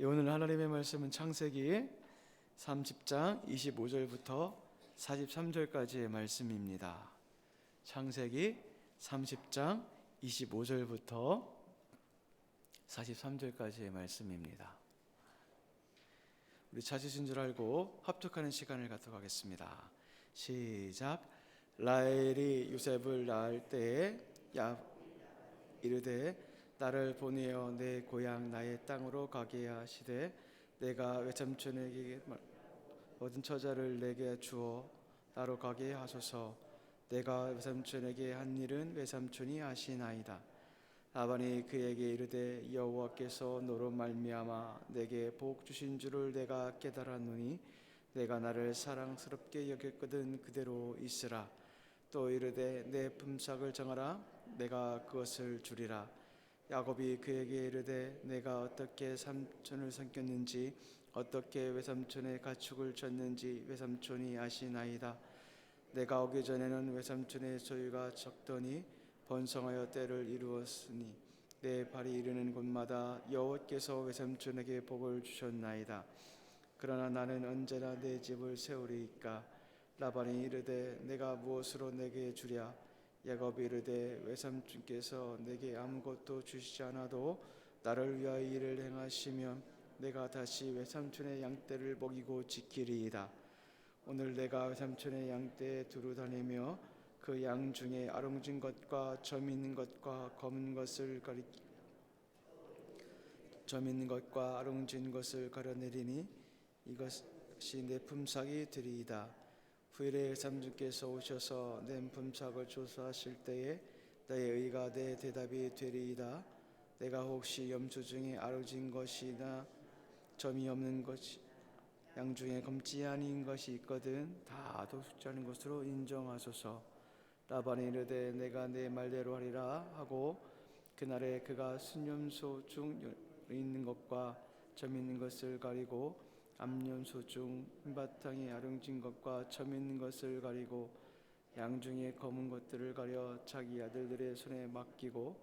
오늘 하나님의 말씀은 창세기 30장 25절부터 43절까지의 말씀입니다. 창세기 30장 25절부터 43절까지의 말씀입니다. 우리 찾으신 줄 알고 합독하는 시간을 갖도록 하겠습니다. 시작. 라헬이 요셉을 낳을 때에 이르되 나를 보내어 내 고향 나의 땅으로 가게 하시되 내가 외삼촌에게 얻은 처자를 내게 주어 나로 가게 하소서. 내가 외삼촌에게 한 일은 외삼촌이 아시나이다. 라반이 그에게 이르되 여호와께서 너로 말미암아 내게 복 주신 줄을 내가 깨달았노니 내가 나를 사랑스럽게 여겼거든 그대로 있으라. 또 이르되 내 품삯을 정하라. 내가 그것을 주리라. 야곱이 그에게 이르되 내가 어떻게 삼촌을 섬겼는지 어떻게 외삼촌의 가축을 쳤는지 외삼촌이 아시나이다. 내가 오기 전에는 외삼촌의 소유가 적더니 번성하여 때를 이루었으니 내 발이 이르는 곳마다 여호와께서 외삼촌에게 복을 주셨나이다. 그러나 나는 언제나 내 집을 세우리이까. 라반이 이르되 내가 무엇으로 내게 주랴. 야곱이 이르되 외삼촌께서 내게 아무것도 주시지 않아도 나를 위하여 일을 행하시면 내가 다시 외삼촌의 양떼를 먹이고 지키리이다. 오늘 내가 외삼촌의 양떼에 두루 다니며 그 양 중에 아롱진 것과 점 있는 것과 검은 것을 점 있는 것과 아롱진 것을 가려내리니 이것이 내 품삯이 되리이다. 후일에 외삼촌께서 오셔서 내 품삯을 조사하실 때에 나의 의가 내 대답이 되리이다. 내가 혹시 염소 중에 아롱진 것이나 점이 없는 것이 양 중에 검지 아닌 것이 있거든 다 도둑지 않은 것으로 인정하소서. 라반이 이르되 내가 내 말대로 하리라 하고 그날에 그가 순염소 중 있는 것과 점 있는 것을 가리고 암염소 중 흰바탕에 아롱진 것과 점 있는 것을 가리고 양 중에 검은 것들을 가려 자기 아들들의 손에 맡기고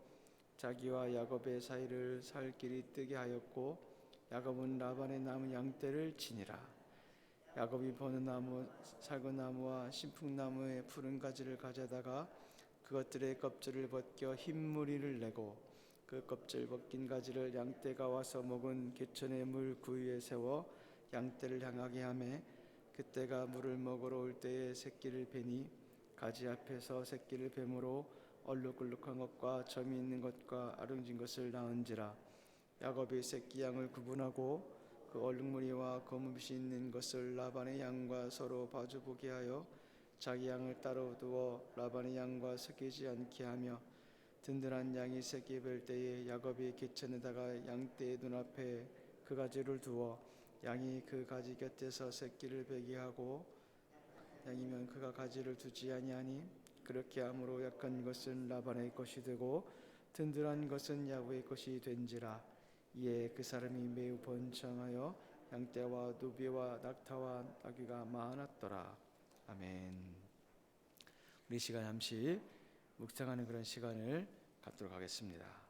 자기와 야곱의 사이를 살 길이 뜨게 하였고 야곱은 라반의 남은 양떼를 치니라. 야곱이 버느나무, 살구나무와 신풍나무의 푸른 가지를 가져다가 그것들의 껍질을 벗겨 흰 무리를 내고 그 껍질 벗긴 가지를 양떼가 와서 먹은 개천의 물 그 위에 세워 양떼를 향하게 하매 그때가 물을 먹으러 올 때에 새끼를 베니 가지 앞에서 새끼를 뱀으로 얼룩덜룩한 것과 점이 있는 것과 아름진 것을 낳은지라. 야곱이 새끼 양을 구분하고 그 얼룩무늬와 거뭇이 있는 것을 라반의 양과 서로 봐주보게 하여 자기 양을 따로 두어 라반의 양과 섞이지 않게 하며 든든한 양이 새끼 뵐 때에 야곱이 개천에다가 양떼의 눈앞에 그 가지를 두어 양이 그 가지 곁에서 새끼를 베게 하고 양이면 그가 가지를 두지 아니하니 그렇게 함으로 약한 것은 라반의 것이 되고 든든한 것은 야곱의 것이 된지라. 이에 그 사람이 매우 번창하여 양떼와 누비와 낙타와 나귀가 많았더라. 아멘. 우리 시간 잠시 묵상하는 그런 시간을 갖도록 하겠습니다.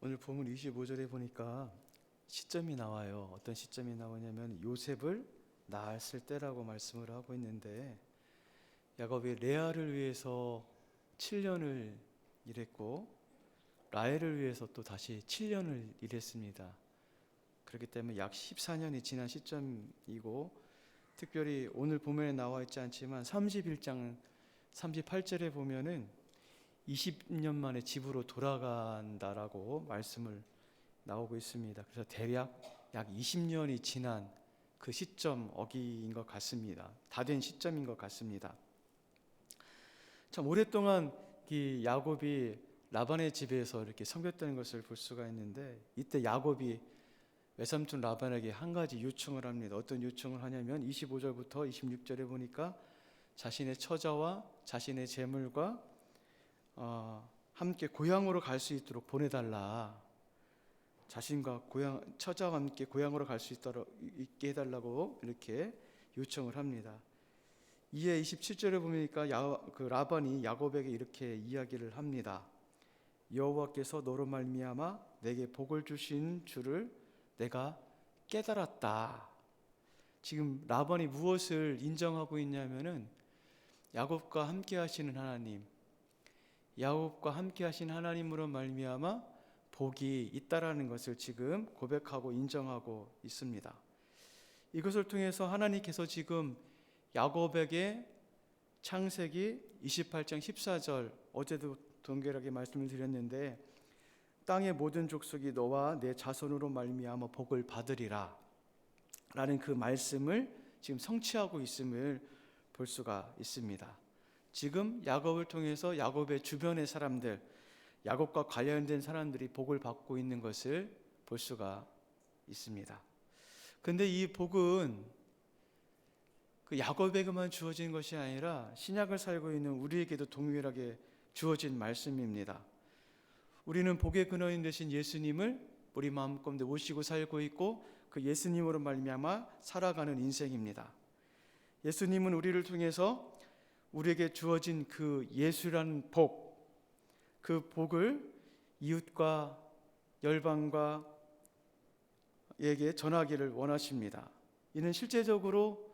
오늘 본문 25절에 보니까 시점이 나와요. 어떤 시점이 나오냐면 요셉을 낳았을 때라고 말씀을 하고 있는데, 야곱이 레아를 위해서 7년을 일했고 라헬을 위해서 또 다시 7년을 일했습니다. 그렇기 때문에 약 14년이 지난 시점이고, 특별히 오늘 본문에 나와 있지 않지만 31장 38절에 보면은 20년 만에 집으로 돌아간다라고 말씀을 나오고 있습니다. 그래서 대략 약 20년이 지난 그 시점 어기인 것 같습니다. 다 된 시점인 것 같습니다. 참 오랫동안 이 야곱이 라반의 집에서 이렇게 섬겼다는 것을 볼 수가 있는데, 이때 야곱이 외삼촌 라반에게 한 가지 요청을 합니다. 어떤 요청을 하냐면 25절부터 26절에 보니까 자신의 처자와 자신의 재물과 함께 고향으로 갈 수 있도록 보내달라. 자신과 처자와 함께 고향으로 갈 수 있게 해달라고 이렇게 요청을 합니다. 이에 27절에 보니까 라반이 야곱에게 이렇게 이야기를 합니다. 여호와께서 너로 말미암아 내게 복을 주신 줄을 내가 깨달았다. 지금 라반이 무엇을 인정하고 있냐면은 야곱과 함께 하시는 하나님, 야곱과 함께 하신 하나님으로 말미암아 복이 있다라는 것을 지금 고백하고 인정하고 있습니다. 이것을 통해서 하나님께서 지금 야곱에게 창세기 28장 14절, 어제도 동일하게 말씀을 드렸는데, 땅의 모든 족속이 너와 내 자손으로 말미암아 복을 받으리라 라는 그 말씀을 지금 성취하고 있음을 볼 수가 있습니다. 지금 야곱을 통해서 야곱의 주변의 사람들, 야곱과 관련된 사람들이 복을 받고 있는 것을 볼 수가 있습니다. 그런데 이 복은 그 야곱에게만 주어진 것이 아니라 신약을 살고 있는 우리에게도 동일하게 주어진 말씀입니다. 우리는 복의 근원인 되신 예수님을 우리 마음 가운데 모시고 살고 있고, 그 예수님으로 말미암아 살아가는 인생입니다. 예수님은 우리를 통해서 우리에게 주어진 그 예수라는 복, 그 복을 이웃과 열방과 에게 전하기를 원하십니다. 이는 실제적으로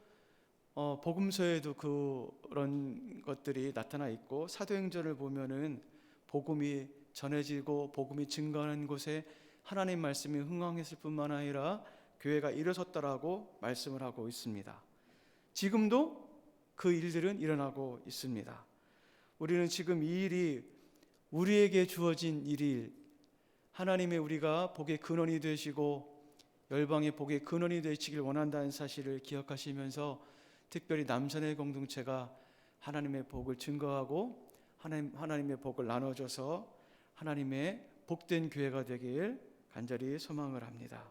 복음서에도 그런 것들이 나타나 있고, 사도행전을 보면은 복음이 전해지고 복음이 증거하는 곳에 하나님 말씀이 흥황했을 뿐만 아니라 교회가 일어섰다라고 말씀을 하고 있습니다. 지금도 그 일들은 일어나고 있습니다. 우리는 지금 이 일이 우리에게 주어진 일이, 하나님의 우리가 복의 근원이 되시고 열방의 복의 근원이 되시길 원한다는 사실을 기억하시면서, 특별히 남선의 공동체가 하나님의 복을 증거하고 하나님의 복을 나눠줘서 하나님의 복된 교회가 되길 간절히 소망을 합니다.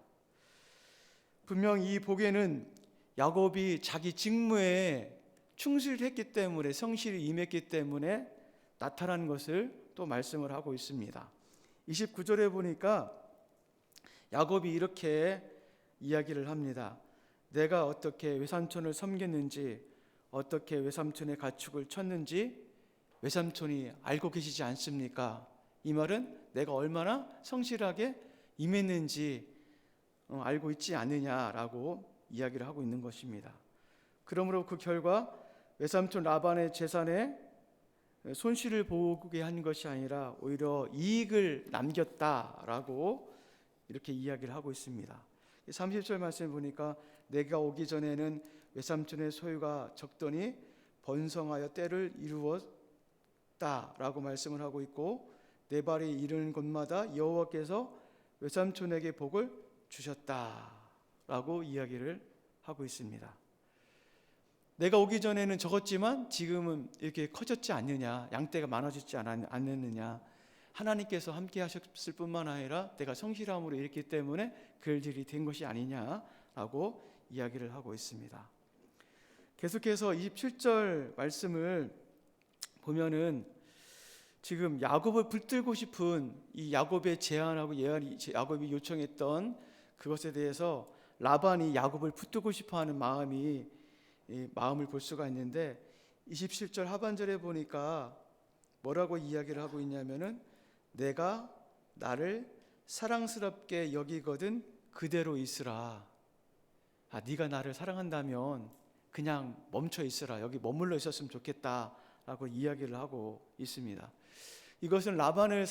분명 이 복에는 야곱이 자기 직무에 충실했기 때문에, 성실히 임했기 때문에 나타난 것을 또 말씀을 하고 있습니다. 29절에 보니까 야곱이 이렇게 이야기를 합니다. 내가 어떻게 외삼촌을 섬겼는지, 어떻게 외삼촌의 가축을 쳤는지 외삼촌이 알고 계시지 않습니까? 이 말은 내가 얼마나 성실하게 임했는지 알고 있지 않느냐라고 이야기를 하고 있는 것입니다. 그러므로 그 결과 외삼촌 라반의 재산에 손실을 보게 한 것이 아니라 오히려 이익을 남겼다라고 이렇게 이야기를 하고 있습니다. 30절 말씀 보니까 내가 오기 전에는 외삼촌의 소유가 적더니 번성하여 때를 이루었다라고 말씀을 하고 있고, 내 발이 이르는 곳마다 여호와께서 외삼촌에게 복을 주셨다라고 이야기를 하고 있습니다. 내가 오기 전에는 적었지만 지금은 이렇게 커졌지 않느냐, 양떼가 많아지지 않았느냐, 하나님께서 함께 하셨을 뿐만 아니라 내가 성실함으로 이랬기 때문에 그 일들이 된 것이 아니냐라고 이야기를 하고 있습니다. 계속해서 27절 말씀을 보면은 지금 야곱을 붙들고 싶은 이 야곱의 제안하고 야곱이 요청했던 그것에 대해서 라반이 야곱을 붙들고 싶어하는 마음을 볼 수가 있는데, 27절 하반절에 보니까 뭐라고 이야기를 하고 있냐면은 내가 나를 사랑스럽게 여기거든 그대로 있으라. 네가 나를 사랑한다면 그냥 멈춰 있으라. 여기 머물러 있었으면 좋겠다라고 이야기를 하고 있습니다. 이것은 라반이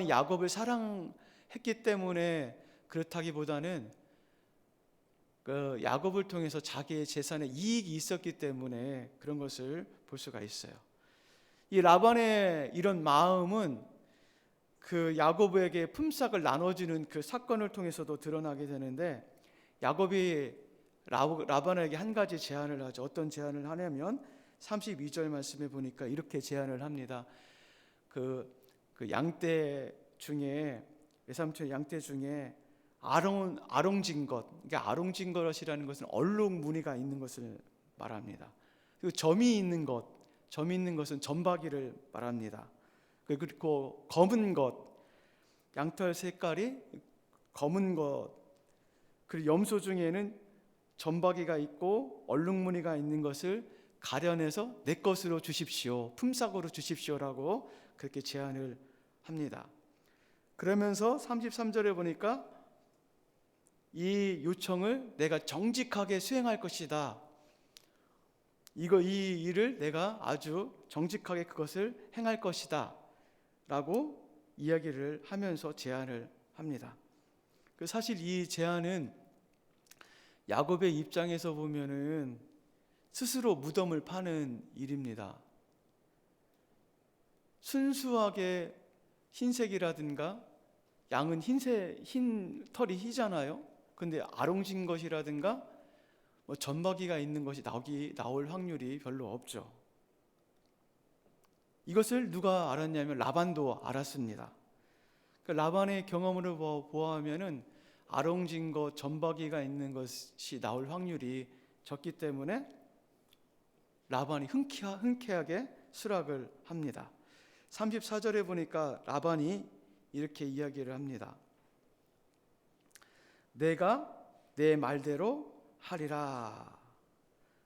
야곱을 사랑했기 때문에 그렇다기보다는 그 야곱을 통해서 자기의 재산에 이익이 있었기 때문에 그런 것을 볼 수가 있어요. 이 라반의 이런 마음은 그 야곱에게 품삯을 나눠주는 그 사건을 통해서도 드러나게 되는데, 야곱이 라반에게 한 가지 제안을 하죠. 어떤 제안을 하냐면 32절 말씀에 보니까 이렇게 제안을 합니다. 그 양떼 중에, 외삼촌의 양떼 중에 아롱진 것, 그러니까 아롱진 것이라는 것은 얼룩 무늬가 있는 것을 말합니다. 그리고 점이 있는 것은 점박이를 말합니다. 그리고 검은 것, 양털 색깔이 검은 것, 그리고 염소 중에는 점박이가 있고 얼룩 무늬가 있는 것을 가려내서 내 것으로 주십시오, 품삯으로 주십시오라고 그렇게 제안을 합니다. 그러면서 33절에 보니까 이 요청을 내가 정직하게 수행할 것이다. 이 일을 내가 아주 정직하게 그것을 행할 것이다 라고 이야기를 하면서 제안을 합니다. 사실 이 제안은 야곱의 입장에서 보면은 스스로 무덤을 파는 일입니다. 순수하게 흰색이라든가, 양은 흰 털이 희잖아요. 근데 아롱진 것이라든가 점박이가 있는 것이 나올 확률이 별로 없죠. 이것을 누가 알았냐면 라반도 알았습니다. 라반의 경험으로 보아하면은 아롱진 것, 점박이가 있는 것이 나올 확률이 적기 때문에 라반이 흔쾌하게 수락을 합니다. 34절에 보니까 라반이 이렇게 이야기를 합니다. 내가 내 말대로 하리라.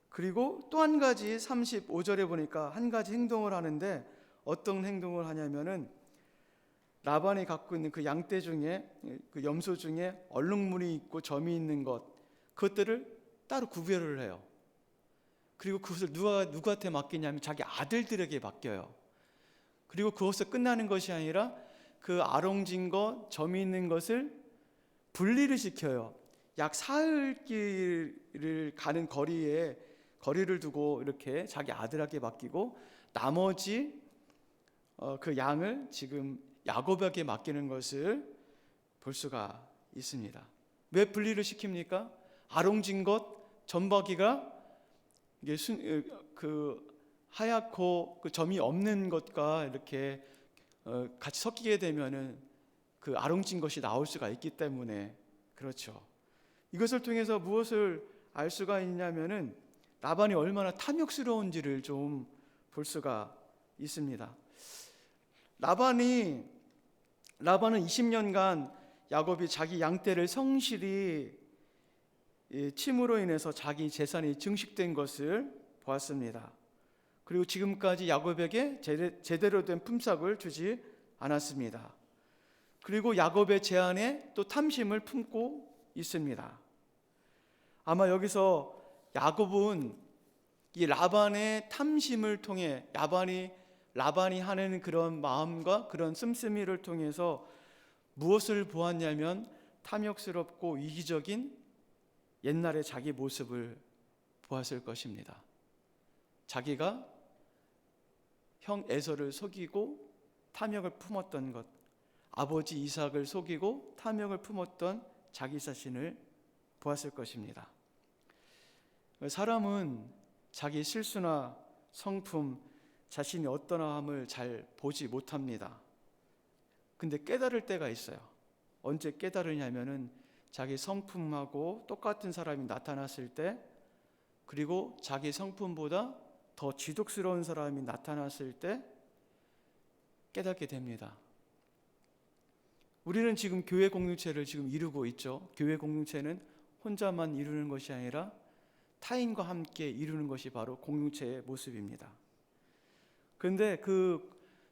그리고 또 한 가지 35절에 보니까 한 가지 행동을 하는데, 어떤 행동을 하냐면은 라반이 갖고 있는 그 양떼 중에, 그 염소 중에 얼룩무늬 있고 점이 있는 그것들을 따로 구별을 해요. 그리고 그것을 누구한테 맡기냐면 자기 아들들에게 맡겨요. 그리고 그것을 끝나는 것이 아니라 그 아롱진 것, 점이 있는 것을 분리를 시켜요. 약 사흘길을 가는 거리를 두고 이렇게 자기 아들에게 맡기고, 나머지 그 양을 지금 야곱에게 맡기는 것을 볼 수가 있습니다. 왜 분리를 시킵니까? 아롱진 것, 점박이가 이게 하얗고 그 점이 없는 것과 이렇게 같이 섞이게 되면은 그 아롱진 것이 나올 수가 있기 때문에 그렇죠. 이것을 통해서 무엇을 알 수가 있냐면은 라반이 얼마나 탐욕스러운지를 좀 볼 수가 있습니다. 라반은 20년간 야곱이 자기 양떼를 성실히 침으로 인해서 자기 재산이 증식된 것을 보았습니다. 그리고 지금까지 야곱에게 제대로 된 품삯을 주지 않았습니다. 그리고 야곱의 제안에 또 탐심을 품고 있습니다. 아마 여기서 야곱은 이 라반의 탐심을 통해, 라반이 하는 그런 마음과 그런 씀씀이를 통해서 무엇을 보았냐면 탐욕스럽고 이기적인 옛날의 자기 모습을 보았을 것입니다. 자기가 형 에서를 속이고 탐욕을 품었던 것, 아버지 이삭을 속이고 탐욕을 품었던 자기 자신을 보았을 것입니다. 사람은 자기 실수나 성품, 자신이 어떠함을 잘 보지 못합니다. 근데 깨달을 때가 있어요. 언제 깨달으냐면은 자기 성품하고 똑같은 사람이 나타났을 때, 그리고 자기 성품보다 더 지독스러운 사람이 나타났을 때 깨닫게 됩니다. 우리는 지금 교회 공동체를 지금 이루고 있죠. 교회 공동체는 혼자만 이루는 것이 아니라 타인과 함께 이루는 것이 바로 공동체의 모습입니다. 그런데 그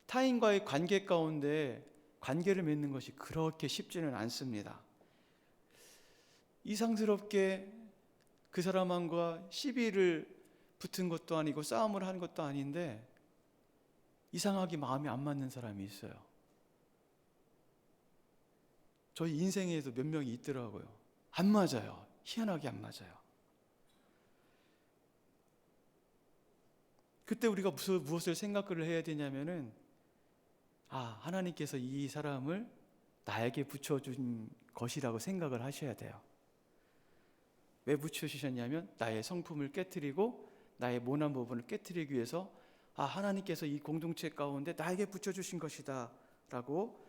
타인과의 관계 가운데 관계를 맺는 것이 그렇게 쉽지는 않습니다. 이상스럽게 그 사람과 시비를 붙은 것도 아니고 싸움을 한 것도 아닌데 이상하게 마음이 안 맞는 사람이 있어요. 저희 인생에도 몇 명이 있더라고요. 안 맞아요. 희한하게 안 맞아요. 그때 우리가 무엇을 생각을 해야 되냐면은 하나님께서 이 사람을 나에게 붙여준 것이라고 생각을 하셔야 돼요. 왜 붙여주셨냐면 나의 성품을 깨트리고 나의 모난 부분을 깨트리기 위해서 하나님께서 이 공동체 가운데 나에게 붙여주신 것이다 라고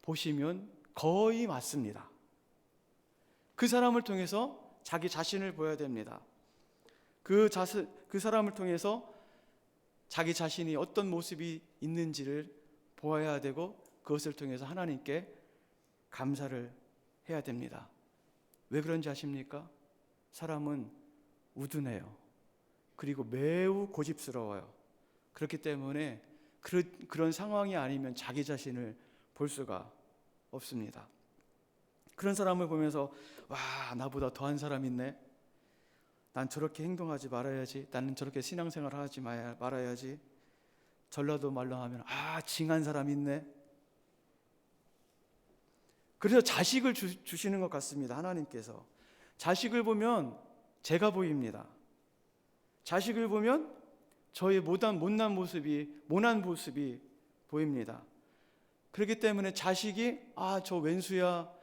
보시면 거의 맞습니다. 그 사람을 통해서 자기 자신을 보여야 됩니다. 그 사람을 통해서 자기 자신이 어떤 모습이 있는지를 보아야 되고 그것을 통해서 하나님께 감사를 해야 됩니다. 왜 그런지 아십니까? 사람은 우둔해요. 그리고 매우 고집스러워요. 그렇기 때문에 그런 상황이 아니면 자기 자신을 볼 수가 없습니다. 그런 사람을 보면서 나보다 더한 사람 있네. 난 저렇게 행동하지 말아야지. 나는 저렇게 신앙생활을 하지 말아야지. 전라도 말로 하면 징한 사람 있네. 그래서 자식을 주시는 것 같습니다. 하나님께서 자식을 보면 제가 보입니다. 자식을 보면 저의 모난 모습이 보입니다. 그렇기 때문에 자식이 저 왼수야,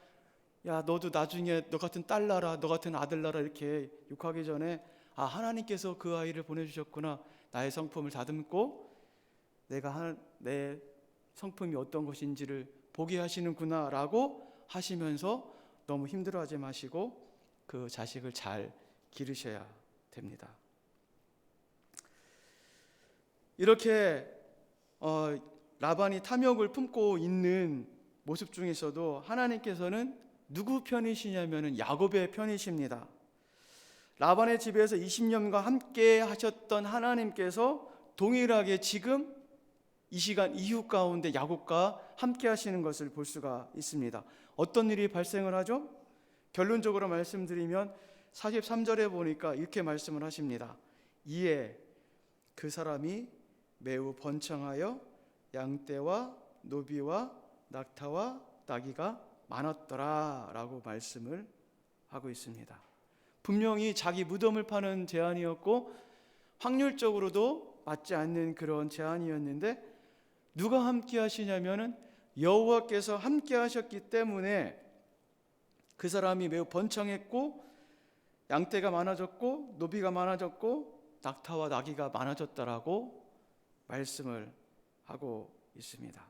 야 너도 나중에 너 같은 딸 낳아라, 너 같은 아들 낳아라 이렇게 욕하기 전에 하나님께서 그 아이를 보내주셨구나. 나의 성품을 다듬고 내가 내 성품이 어떤 것인지를 보게 하시는구나 라고 하시면서 너무 힘들어하지 마시고 그 자식을 잘 기르셔야 됩니다. 이렇게 라반이 탐욕을 품고 있는 모습 중에서도 하나님께서는 누구 편이시냐면 야곱의 편이십니다. 라반의 집에서 20년간 함께 하셨던 하나님께서 동일하게 지금 이 시간 이후 가운데 야곱과 함께 하시는 것을 볼 수가 있습니다. 어떤 일이 발생을 하죠? 결론적으로 말씀드리면 43절에 보니까 이렇게 말씀을 하십니다. 이에 그 사람이 매우 번창하여 양떼와 노비와 낙타와 나귀가 많았더라 라고 말씀을 하고 있습니다. 분명히 자기 무덤을 파는 제안이었고 확률적으로도 맞지 않는 그런 제안이었는데 누가 함께 하시냐면은 여호와께서 함께 하셨기 때문에 그 사람이 매우 번창했고 양떼가 많아졌고 노비가 많아졌고 낙타와 나귀가 많아졌다라고 말씀을 하고 있습니다.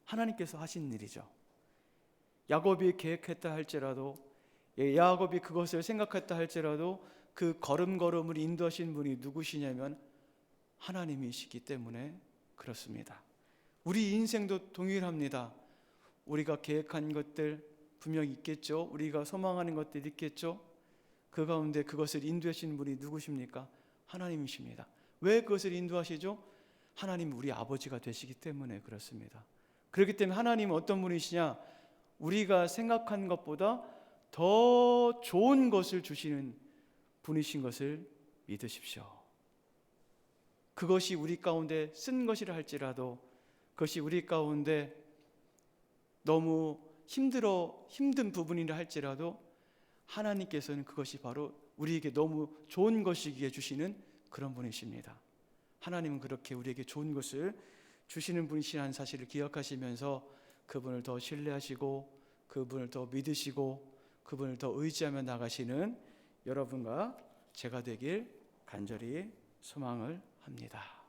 하나님께서 하신 일이죠. 야곱이 계획했다 할지라도 야곱이 그것을 생각했다 할지라도 그 걸음걸음을 인도하신 분이 누구시냐면 하나님이시기 때문에 그렇습니다. 우리 인생도 동일합니다. 우리가 계획한 것들 분명히 있겠죠. 우리가 소망하는 것들이 있겠죠. 그 가운데 그것을 인도하시는 분이 누구십니까? 하나님이십니다. 왜 그것을 인도하시죠? 하나님 우리 아버지가 되시기 때문에 그렇습니다. 그렇기 때문에 하나님은 어떤 분이시냐? 우리가 생각한 것보다 더 좋은 것을 주시는 분이신 것을 믿으십시오. 그것이 우리 가운데 쓴 것이라 할지라도 그것이 우리 가운데 너무 힘든 부분이라 할지라도 하나님께서는 그것이 바로 우리에게 너무 좋은 것이기에 주시는 그런 분이십니다. 하나님은 그렇게 우리에게 좋은 것을 주시는 분이시라는 사실을 기억하시면서 그분을 더 신뢰하시고 그분을 더 믿으시고 그분을 더 의지하며 나가시는 여러분과 제가 되길 간절히 소망을 합니다.